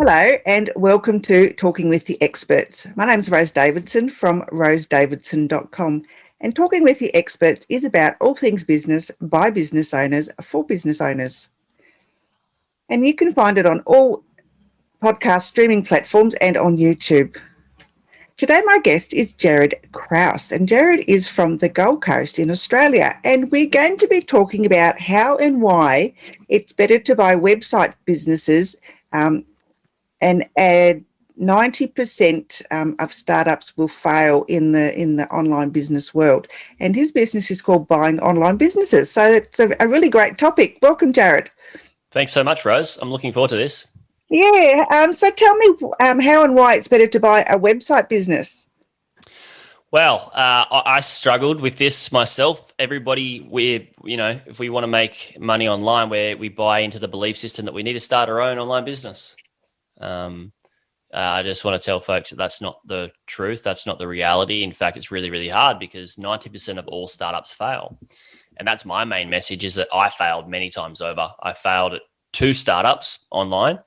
Hello and welcome to Talking with the Experts. My name is Rose Davidson from rosedavidson.com, and Talking with the Experts is about all things business by business owners for business owners. And you can find it on all podcast streaming platforms and on YouTube. Today my guest is Jaryd Krause, and Jaryd is from the Gold Coast in Australia, and we're going to be talking about how and why it's better to buy website businesses and add 90% of startups will fail in the online business world. And his business is called Buying Online Businesses. So it's a really great topic. Welcome, Jaryd. Thanks so much, Rose. I'm looking forward to this. Yeah. So tell me how and why it's better to buy a website business. Well, I struggled with this myself. Everybody, if we want to make money online, we buy into the belief system that we need to start our own online business. I just want to tell folks that that's not the truth. That's not the reality. In fact, it's really, really hard because 90% of all startups fail. And that's my main message, is that I failed many times over. I failed at 2 startups online,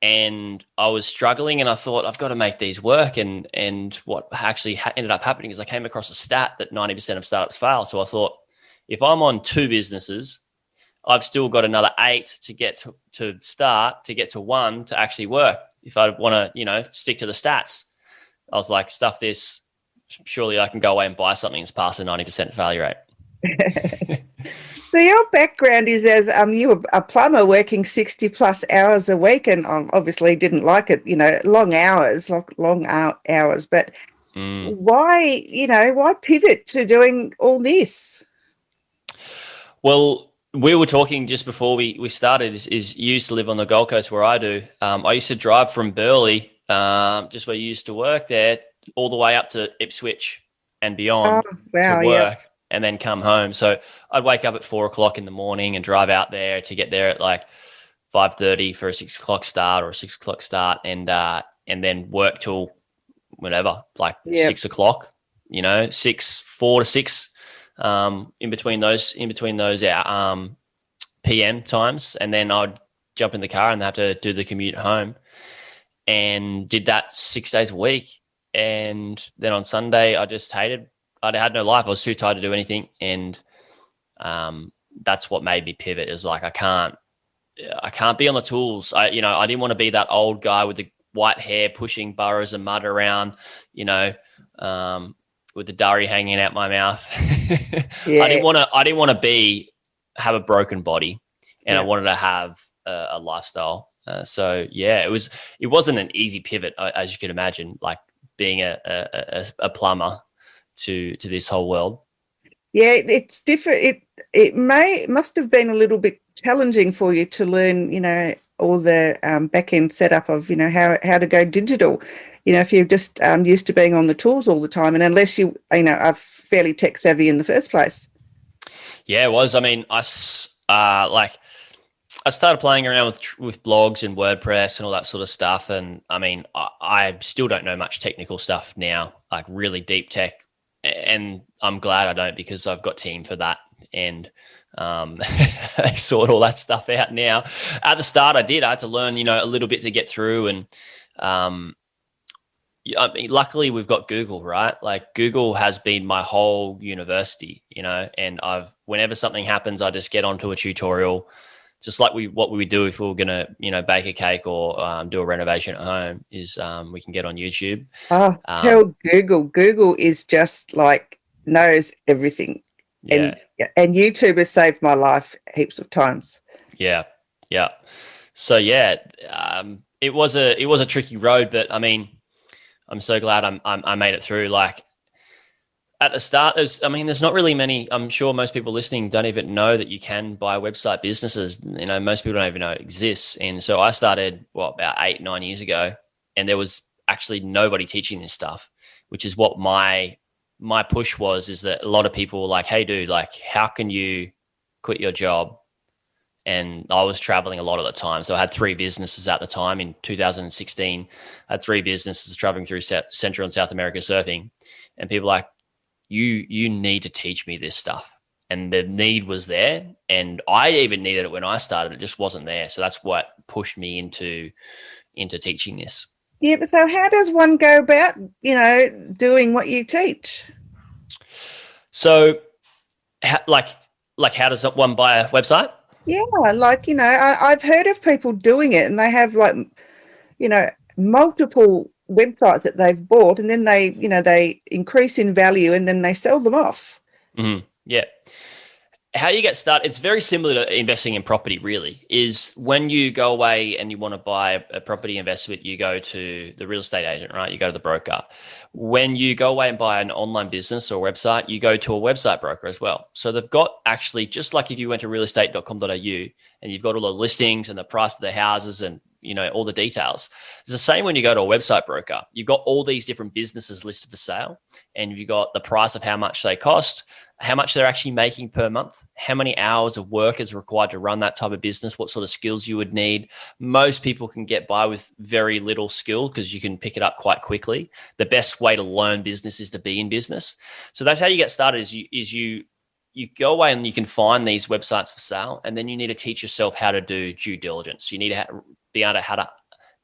and I was struggling, and I thought, I've got to make these work. And what actually ended up happening is I came across a stat that 90% of startups fail. So I thought, if I'm on 2 businesses, I've still got another 8 to get to start, to get to 1 to actually work. If I want to, stick to the stats, I was like, stuff this. Surely I can go away and buy something that's past the 90% failure rate. So your background is as you were a plumber working 60 plus hours a week, and obviously didn't like it, long hours. But why pivot to doing all this? Well, we were talking just before we started, is you used to live on the Gold Coast where I do. I used to drive from Burleigh, just where you used to work there, all the way up to Ipswich and beyond to work, and then come home. So I'd wake up at 4:00 in the morning and drive out there to get there at like 5:30 for a 6:00 start or a 6:00 start, and then work till whatever, like 6:00, 4 to 6. In between those PM times, and then I'd jump in the car and have to do the commute home, and did that 6 days a week. And then on Sunday, I just hated. I had no life. I was too tired to do anything, and that's what made me pivot. Is like I can't be on the tools. I didn't want to be that old guy with the white hair pushing burrows of mud around, with the durry hanging out my mouth. Yeah. I didn't want to have a broken body, and I wanted to have a lifestyle. It wasn't an easy pivot, as you can imagine, like being a plumber to this whole world. Yeah, it's different. It must have been a little bit challenging for you to learn, all the back end setup of, how to go digital. If you're just used to being on the tools all the time, and unless you are fairly tech savvy in the first place. Yeah, it was. I mean, I started playing around with blogs and WordPress and all that sort of stuff. And I mean, I still don't know much technical stuff now, like really deep tech. And I'm glad I don't, because I've got team for that. And they sort all that stuff out now. At the start, I had to learn, a little bit to get through. And luckily we've got Google, right? Like Google has been my whole university, and whenever something happens, I just get onto a tutorial, just like what we would do if we were going to, bake a cake or do a renovation at home, is we can get on YouTube. Tell Google is just like knows everything. Yeah. And YouTube has saved my life heaps of times. Yeah. Yeah. So it was a tricky road, but I mean, I'm so glad I made it through. Like at the start, there's not really many. I'm sure most people listening don't even know that you can buy website businesses. Most people don't even know it exists. And so I started about 8-9 years ago, and there was actually nobody teaching this stuff, which is what my push was. Is that a lot of people were like, "Hey, dude, like, how can you quit your job?" And I was traveling a lot at the time. So I had 3 businesses at the time in 2016. I had 3 businesses traveling through Central and South America surfing. And people were like, you need to teach me this stuff. And the need was there. And I even needed it when I started. It just wasn't there. So that's what pushed me into into teaching this. Yeah, but so how does one go about, doing what you teach? So, like how does one buy a website? Yeah, I've heard of people doing it, and they have multiple websites that they've bought, and then they increase in value, and then they sell them off. Mm-hmm. Yeah. How you get started, it's very similar to investing in property, really, is when you go away and you want to buy a property investment, you go to the real estate agent, right? You go to the broker. When you go away and buy an online business or website, you go to a website broker as well. So they've got actually, just like if you went to realestate.com.au and you've got all the listings and the price of the houses and all the details. It's the same when you go to a website broker. You've got all these different businesses listed for sale, and you've got the price of how much they cost, how much they're actually making per month, how many hours of work is required to run that type of business, what sort of skills you would need. Most people can get by with very little skill because you can pick it up quite quickly. The best way to learn business is to be in business. So that's how you get started. Is you go away and you can find these websites for sale, and then you need to teach yourself how to do due diligence. You need to be able to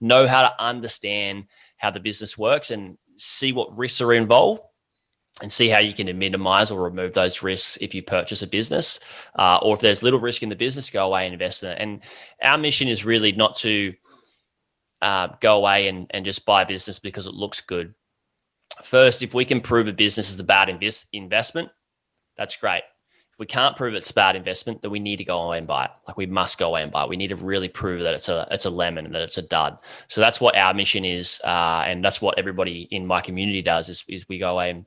know how to understand how the business works and see what risks are involved, and see how you can minimize or remove those risks if you purchase a business, or if there's little risk in the business, go away and invest in it. And our mission is really not to go away and just buy a business because it looks good. First, if we can prove a business is a bad investment, that's great. If we can't prove it's a bad investment, then we need to go away and buy it. Like, we must go away and buy it. We need to really prove that it's a lemon and that it's a dud. So that's what our mission is, and that's what everybody in my community does. Is we go away and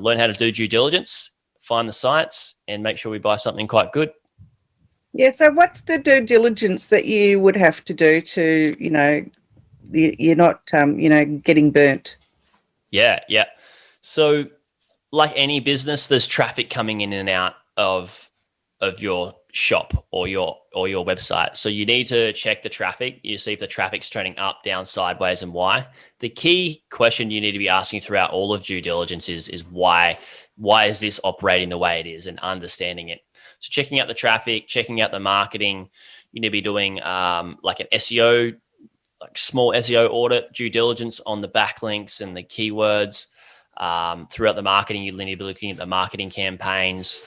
learn how to do due diligence, find the sites, and make sure we buy something quite good. Yeah. So what's the due diligence that you would have to do to you're not getting burnt? Yeah. So, like any business, there's traffic coming in and out of your shop or your website. So you need to check the traffic. You see if the traffic's trending up, down, sideways, and why. The key question you need to be asking throughout all of due diligence is why is this operating the way it is, and understanding it. So checking out the traffic, checking out the marketing. You need to be doing like an SEO, like small SEO audit, due diligence on the backlinks and the keywords. Throughout the marketing, you need to be looking at the marketing campaigns.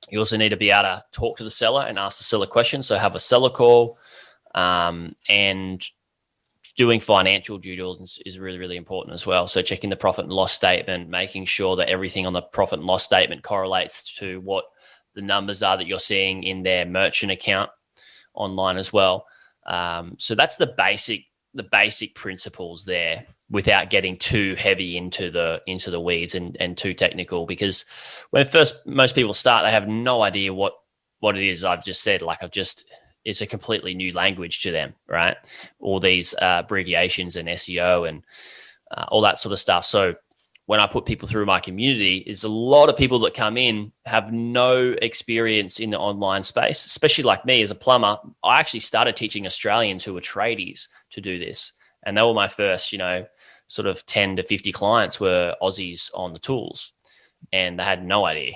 You also need to be able to talk to the seller and ask the seller questions. So have a seller call, and doing financial due diligence is really, really important as well. So checking the profit and loss statement, making sure that everything on the profit and loss statement correlates to what the numbers are that you're seeing in their merchant account online as well. So that's the basic principles there, without getting too heavy into the weeds and too technical, because when most people start, they have no idea what it is I've just said. It's a completely new language to them, right? All these abbreviations and SEO and all that sort of stuff. So when I put people through my community, is a lot of people that come in have no experience in the online space, especially like me as a plumber. I actually started teaching Australians who were tradies to do this. And they were my first, sort of 10 to 50 clients were Aussies on the tools, and they had no idea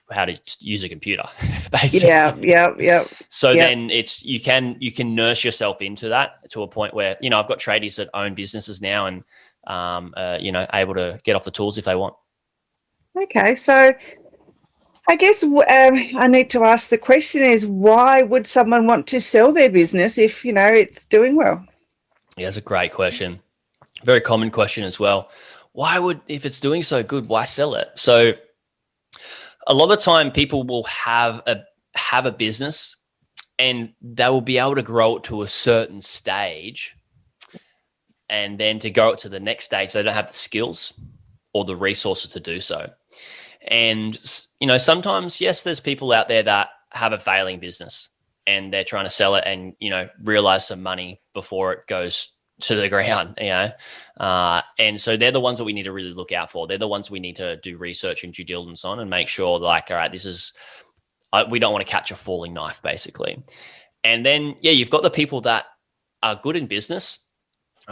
how to use a computer, basically. Yeah. So then you can nurse yourself into that to a point where, I've got tradies that own businesses now and, able to get off the tools if they want. Okay. So I guess I need to ask the question is, why would someone want to sell their business if, it's doing well? Yeah, that's a great question. Very common question as well. If it's doing so good, why sell it? So a lot of the time people will have a business and they will be able to grow it to a certain stage, and then to grow it to the next stage, they don't have the skills or the resources to do so. And, sometimes, yes, there's people out there that have a failing business and they're trying to sell it and, realize some money before it goes to the ground, and so they're the ones that we need to really look out for. They're the ones we need to do research and due diligence on and make sure all right, we don't want to catch a falling knife, basically. And then, you've got the people that are good in business.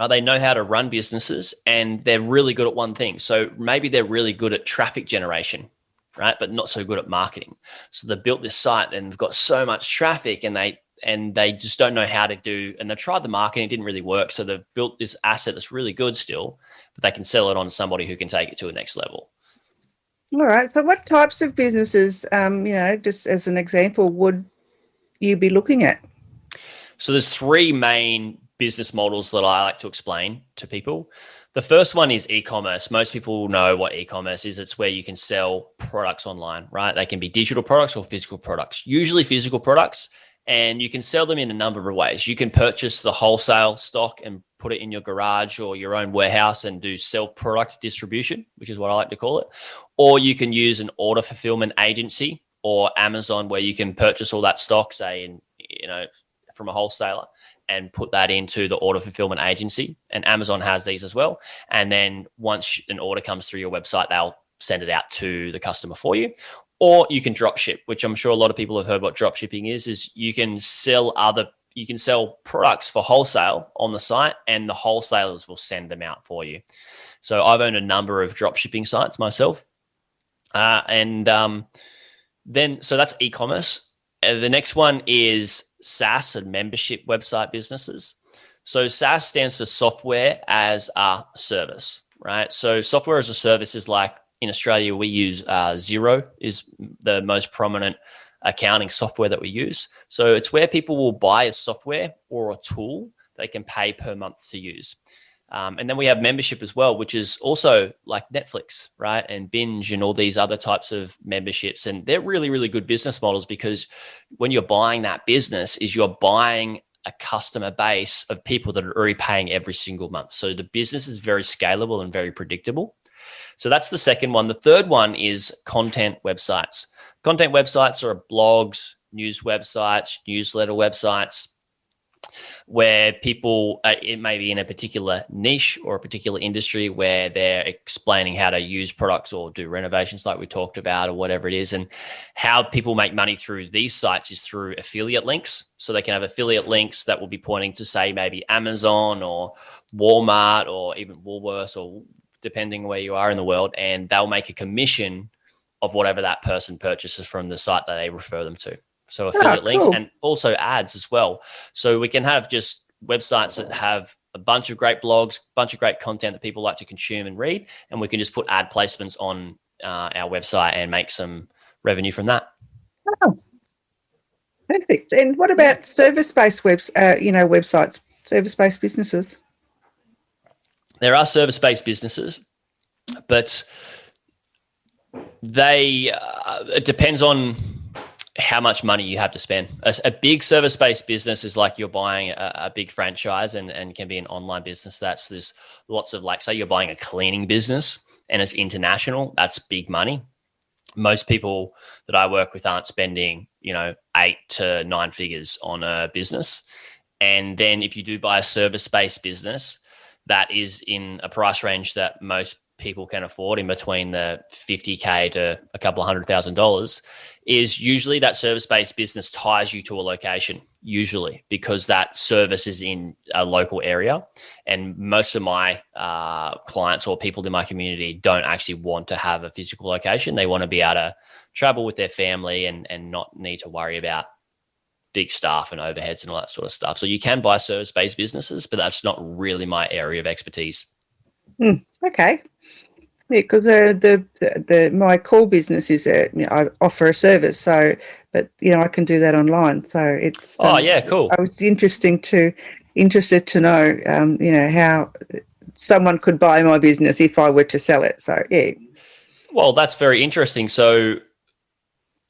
They know how to run businesses and they're really good at one thing. So maybe they're really good at traffic generation, right? But not so good at marketing. So they built this site and they've got so much traffic and they and they just don't know how to do, and they've tried the marketing, it didn't really work. So they've built this asset that's really good still, but they can sell it on to somebody who can take it to a next level. All right. So what types of businesses, just as an example, would you be looking at? So there's three main business models that I like to explain to people. The first one is e-commerce. Most people know what e-commerce is. It's where you can sell products online, right? They can be digital products or physical products, usually physical products, and you can sell them in a number of ways. You can purchase the wholesale stock and put it in your garage or your own warehouse and do self-product distribution, which is what I like to call it. Or you can use an order fulfillment agency or Amazon, where you can purchase all that stock, say, from a wholesaler, and put that into the order fulfillment agency. And Amazon has these as well. And then once an order comes through your website, they'll send it out to the customer for you. Or you can drop ship, which I'm sure a lot of people have heard what drop shipping is you can sell products for wholesale on the site, and the wholesalers will send them out for you. So I've owned a number of drop shipping sites myself. So that's e-commerce. The next one is SaaS and membership website businesses. So SaaS stands for software as a service, right? So software as a service is like, in Australia, we use Xero is the most prominent accounting software that we use. So it's where people will buy a software or a tool they can pay per month to use. And then we have membership as well, which is also like Netflix, right? And Binge and all these other types of memberships. And they're really, really good business models, because when you're buying that business, you're buying a customer base of people that are already paying every single month. So the business is very scalable and very predictable. So that's the second one. The third one is content websites. Content websites are blogs, news websites, newsletter websites, where people, it may be in a particular niche or a particular industry, where they're explaining how to use products or do renovations like we talked about, or whatever it is. And how people make money through these sites is through affiliate links. So they can have affiliate links that will be pointing to, say, maybe Amazon or Walmart or even Woolworths, or depending where you are in the world, and they'll make a commission of whatever that person purchases from the site that they refer them to. So affiliate links, and also ads as well. So we can have just websites that have a bunch of great blogs, a bunch of great content that people like to consume and read, and we can just put ad placements on our website and make some revenue from that. Oh, perfect. And what about service-based websites, service-based businesses? There are service-based businesses, but it depends on how much money you have to spend. A big service-based business is like you're buying a big franchise, and can be an online business. There's lots of, like, say you're buying a cleaning business and it's international. That's big money. Most people that I work with aren't spending, 8 to 9 figures on a business. And then if you do buy a service-based business, that is in a price range that most people can afford, in between the $50K to a couple of $100,000, is usually that service-based business ties you to a location, usually, because that service is in a local area. And most of my clients or people in my community don't actually want to have a physical location. They want to be able to travel with their family and not need to worry about big staff and overheads and all that sort of stuff. So you can buy service-based businesses, but that's not really my area of expertise. Okay. Yeah, because my core business is I offer a service, so but I can do that online. So it's cool. I was interested to know how someone could buy my business if I were to sell it. So yeah. Well, that's very interesting. So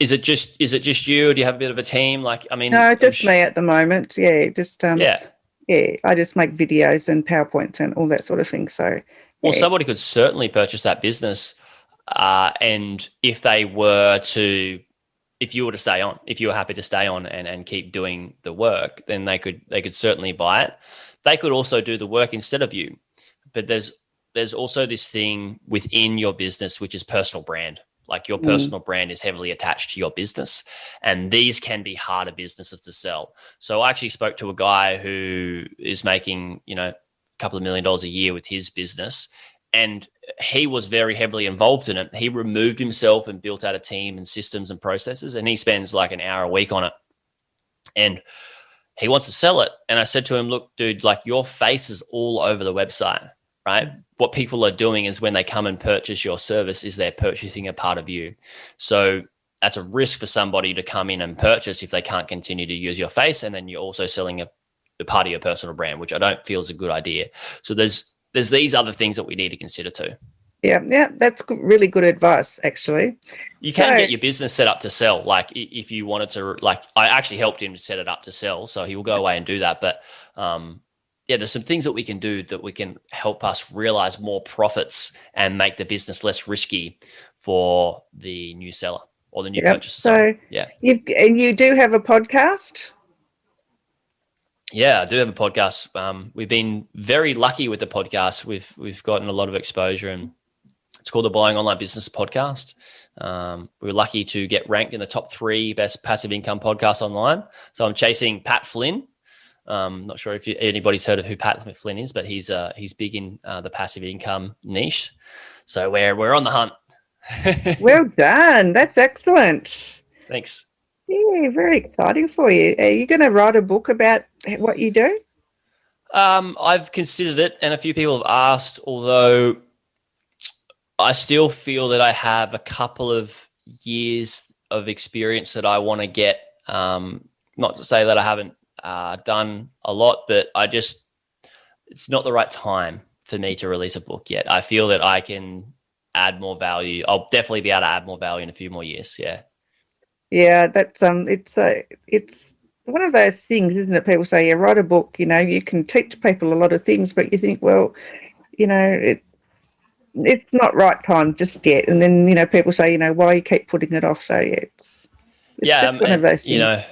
is it just you, or do you have a bit of a team? No, just me at the moment. Yeah, just I just make videos and PowerPoints and all that sort of thing. So well, somebody could certainly purchase that business, and if you were happy to stay on and keep doing the work, then they could certainly buy it. They could also do the work instead of you. But there's also this thing within your business, which is personal brand. Like your personal brand is heavily attached to your business, and these can be harder businesses to sell. So I actually spoke to a guy who is making, a couple of $1 million a year with his business, and he was very heavily involved in it. He removed himself and built out a team and systems and processes, and he spends like an hour a week on it. And he wants to sell it. And I said to him, look, dude, like your face is all over the website, right? What people are doing is when they come and purchase your service is they're purchasing a part of you. So that's a risk for somebody to come in and purchase if they can't continue to use your face. And then you're also selling a part of your personal brand, which I don't feel is a good idea. So there's these other things that we need to consider too. Yeah, that's really good advice, actually. You can get your business set up to sell. Like if you wanted to, like I actually helped him to set it up to sell. So he will go away and do that. But there's some things that we can do that we can help us realize more profits and make the business less risky for the new seller or the new purchaser. So you do have a podcast? Yeah, I do have a podcast. We've been very lucky with the podcast. We've gotten a lot of exposure, and it's called the Buying Online Business Podcast. We were lucky to get ranked in the top 3 best passive income podcasts online. So I'm chasing Pat Flynn. Not sure if anybody's heard of who Pat Flynn is, but he's big in the passive income niche. So we're on the hunt. Well done. That's excellent. Thanks. Yeah, very exciting for you. Are you going to write a book about what you do? I've considered it, and a few people have asked, although I still feel that I have a couple of years of experience that I want to get. Not to say that I haven't done a lot, but it's not the right time for me to release a book yet. I feel that I can add more value. I'll definitely be able to add more value in a few more years. Yeah. Yeah, that's it's one of those things, isn't it? People say, write a book, you can teach people a lot of things, but you think, well, it's not right time just yet. And then, people say, why you keep putting it off. So it's just one of those things.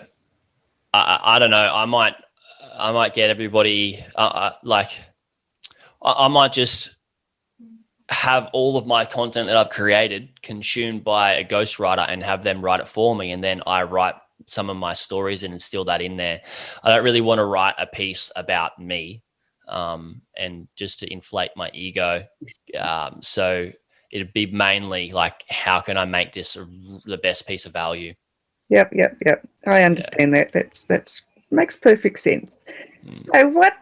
I don't know. I might get everybody I might just have all of my content that I've created consumed by a ghostwriter and have them write it for me. And then I write some of my stories and instill that in there. I don't really want to write a piece about me and just to inflate my ego. So it'd be mainly like, how can I make this the best piece of value? Yep. I understand that. That's makes perfect sense. So what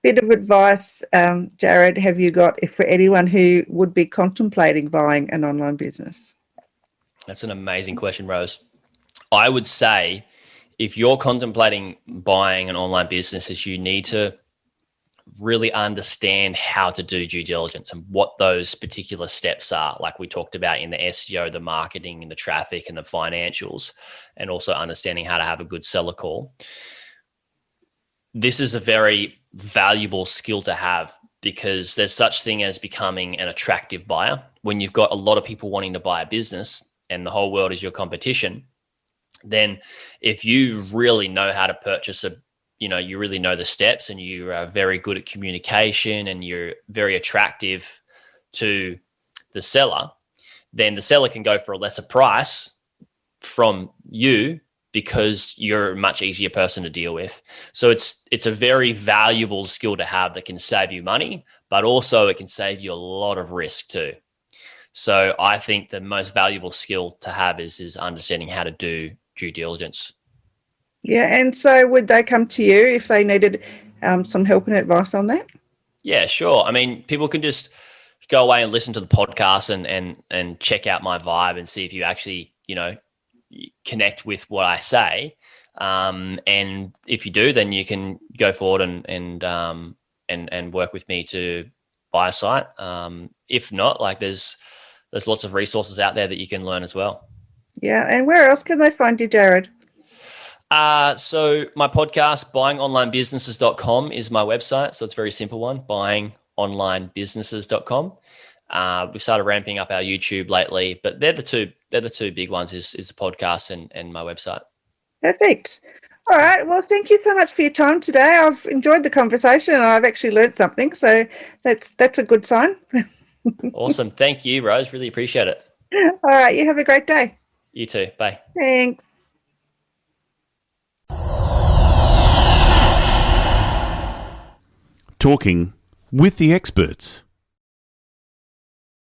bit of advice, Jaryd, have you got for anyone who would be contemplating buying an online business? That's an amazing question, Rose. I would say if you're contemplating buying an online business, is you need to really understand how to do due diligence and what those particular steps are, like we talked about in the SEO, the marketing, and the traffic and the financials, and also understanding how to have a good seller call. This is a very valuable skill to have because there's such thing as becoming an attractive buyer. When you've got a lot of people wanting to buy a business and the whole world is your competition, then if you really know how to purchase you really know the steps and you are very good at communication and you're very attractive to the seller, then the seller can go for a lesser price from you because you're a much easier person to deal with. So it's a very valuable skill to have that can save you money, but also it can save you a lot of risk too. So I think the most valuable skill to have is understanding how to do due diligence. Yeah, and so would they come to you if they needed some help and advice on that? Yeah, sure. I mean, people can just go away and listen to the podcast and check out my vibe and see if you actually, connect with what I say. And if you do, then you can go forward and work with me to buy a site. If not, like there's lots of resources out there that you can learn as well. Yeah, and where else can they find you, Jaryd? So my podcast, buyingonlinebusinesses.com, is my website. So it's a very simple one, buyingonlinebusinesses.com. We've started ramping up our YouTube lately, but they're the two big ones is the podcast and my website. Perfect. All right. Well, thank you so much for your time today. I've enjoyed the conversation and I've actually learned something. So that's a good sign. Awesome. Thank you, Rose. Really appreciate it. All right. You have a great day. You too. Bye. Thanks. Talking with the experts.